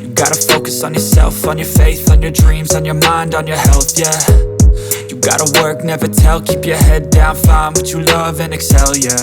You gotta focus on yourself, on your faith, on your dreams, on your mind, on your health, yeah. You gotta work, never tell, keep your head down, find what you love and excel, yeah.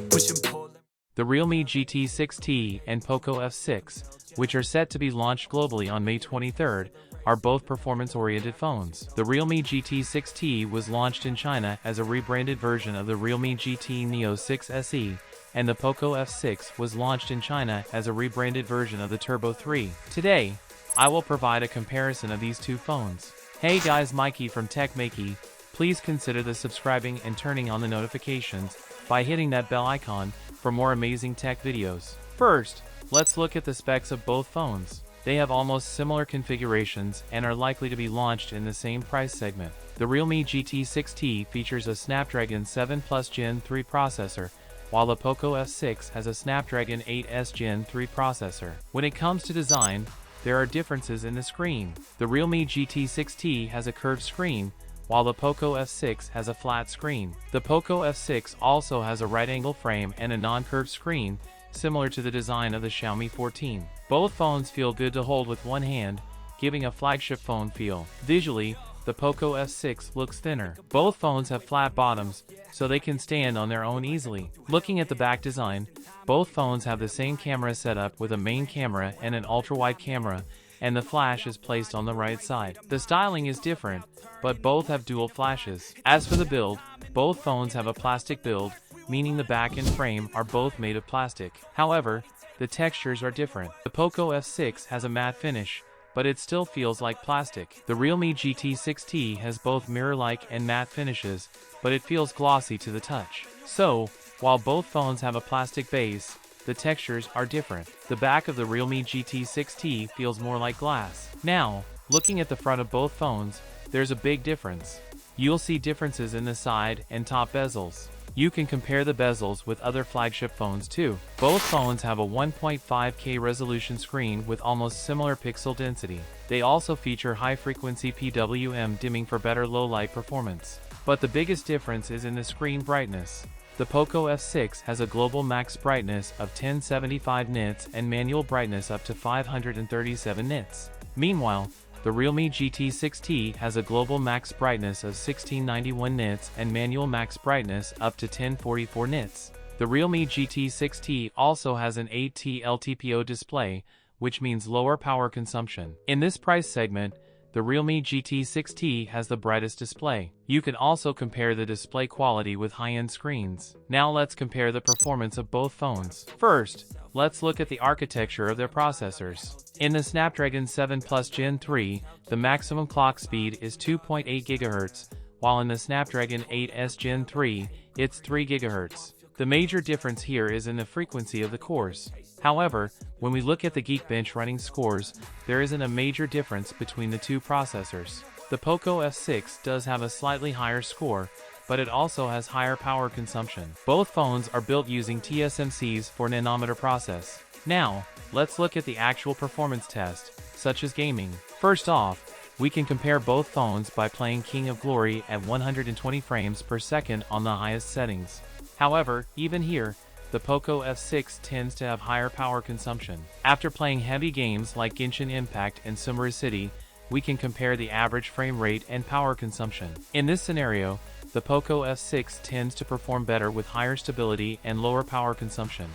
Push and pull. The Realme GT6T and Poco F6, which are set to be launched globally on May 23rd, are both performance-oriented phones. The Realme GT6T was launched in China as a rebranded version of the Realme GT Neo 6 SE, and the Poco F6 was launched in China as a rebranded version of the Turbo 3. Today, I will provide a comparison of these two phones. Hey guys, Maiky from techmaiky. Please consider the subscribing and turning on the notifications by hitting that bell icon for more amazing tech videos. First, let's look at the specs of both phones. They have almost similar configurations and are likely to be launched in the same price segment. The Realme GT6T features a Snapdragon 7 Plus Gen 3 processor, while the Poco F6 has a Snapdragon 8S Gen 3 processor. When it comes to design, there are differences in the screen. The Realme GT6T has a curved screen, while the Poco F6 has a flat screen. The Poco F6 also has a right-angle frame and a non-curved screen, similar to the design of the Xiaomi 14. Both phones feel good to hold with one hand, giving a flagship phone feel. Visually, the Poco F6 looks thinner. Both phones have flat bottoms, so they can stand on their own easily. Looking at the back design, both phones have the same camera setup with a main camera and an ultra-wide camera, and the flash is placed on the right side. The styling is different, but both have dual flashes. As for the build, both phones have a plastic build, meaning the back and frame are both made of plastic. However, the textures are different. The Poco F6 has a matte finish, but it still feels like plastic. The Realme GT6T has both mirror-like and matte finishes, but it feels glossy to the touch. So, while both phones have a plastic base, the textures are different. The back of the Realme GT6T feels more like glass. Now, looking at the front of both phones, there's a big difference. You'll see differences in the side and top bezels. You can compare the bezels with other flagship phones too. Both phones have a 1.5K resolution screen with almost similar pixel density. They also feature high-frequency PWM dimming for better low-light performance. But the biggest difference is in the screen brightness. The Poco F6 has a global max brightness of 1075 nits and manual brightness up to 537 nits. Meanwhile, the Realme GT6T has a global max brightness of 1691 nits and manual max brightness up to 1044 nits. The Realme GT6T also has an 8T LTPO display, which means lower power consumption. In this price segment, the Realme GT6T has the brightest display. You can also compare the display quality with high-end screens. Now let's compare the performance of both phones. First, let's look at the architecture of their processors. In the Snapdragon 7 Plus Gen 3, the maximum clock speed is 2.8 GHz, while in the Snapdragon 8S Gen 3, it's 3 GHz. The major difference here is in the frequency of the cores. However, when we look at the Geekbench running scores, there isn't a major difference between the two processors. The Poco F6 does have a slightly higher score, but it also has higher power consumption. Both phones are built using TSMC's 4nm process. Now, let's look at the actual performance test, such as gaming. First off, we can compare both phones by playing King of Glory at 120 frames per second on the highest settings. However, even here, the Poco F6 tends to have higher power consumption. After playing heavy games like Genshin Impact and Summer City, we can compare the average frame rate and power consumption. In this scenario, the Poco F6 tends to perform better with higher stability and lower power consumption.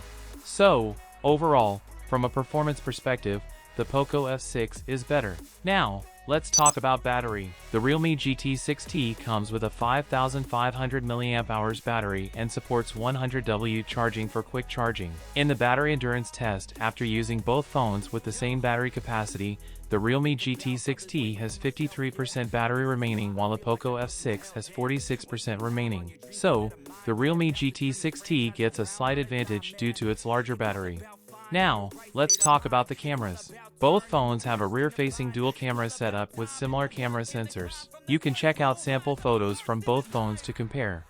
So, overall, from a performance perspective, the Poco F6 is better. Now, let's talk about battery. The Realme GT6T comes with a 5500 mAh battery and supports 100W charging for quick charging. In the battery endurance test, after using both phones with the same battery capacity, the Realme GT6T has 53% battery remaining while the Poco F6 has 46% remaining. So, the Realme GT6T gets a slight advantage due to its larger battery. Now, let's talk about the cameras. Both phones have a rear-facing dual camera setup with similar camera sensors. You can check out sample photos from both phones to compare.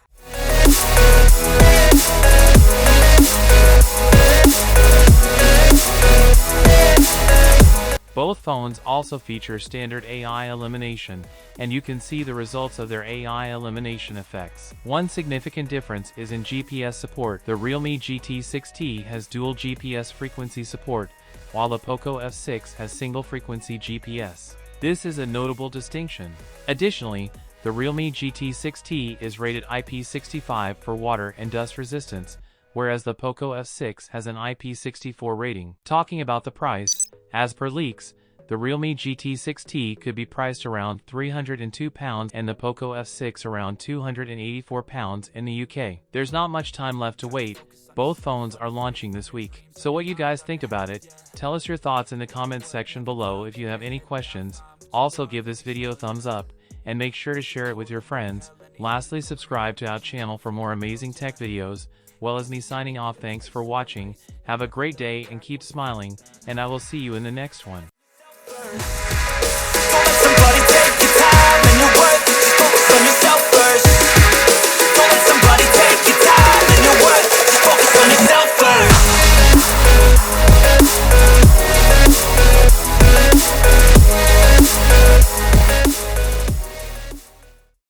Both phones also feature standard AI illumination, and you can see the results of their AI illumination effects. One significant difference is in GPS support. The Realme GT6T has dual GPS frequency support, while the Poco F6 has single-frequency GPS. This is a notable distinction. Additionally, the Realme GT6T is rated IP65 for water and dust resistance, whereas the Poco F6 has an IP64 rating. Talking about the price, as per leaks, the Realme GT6T could be priced around £302 and the Poco F6 around £284 in the UK. There's not much time left to wait. Both phones are launching this week. So what you guys think about it? Tell us your thoughts in the comments section below. If you have any questions, also give this video a thumbs up and make sure to share it with your friends. Lastly, subscribe to our channel for more amazing tech videos. Well, as me signing off, thanks for watching. Have a great day and keep smiling, and I will see you in the next one. Don't let somebody take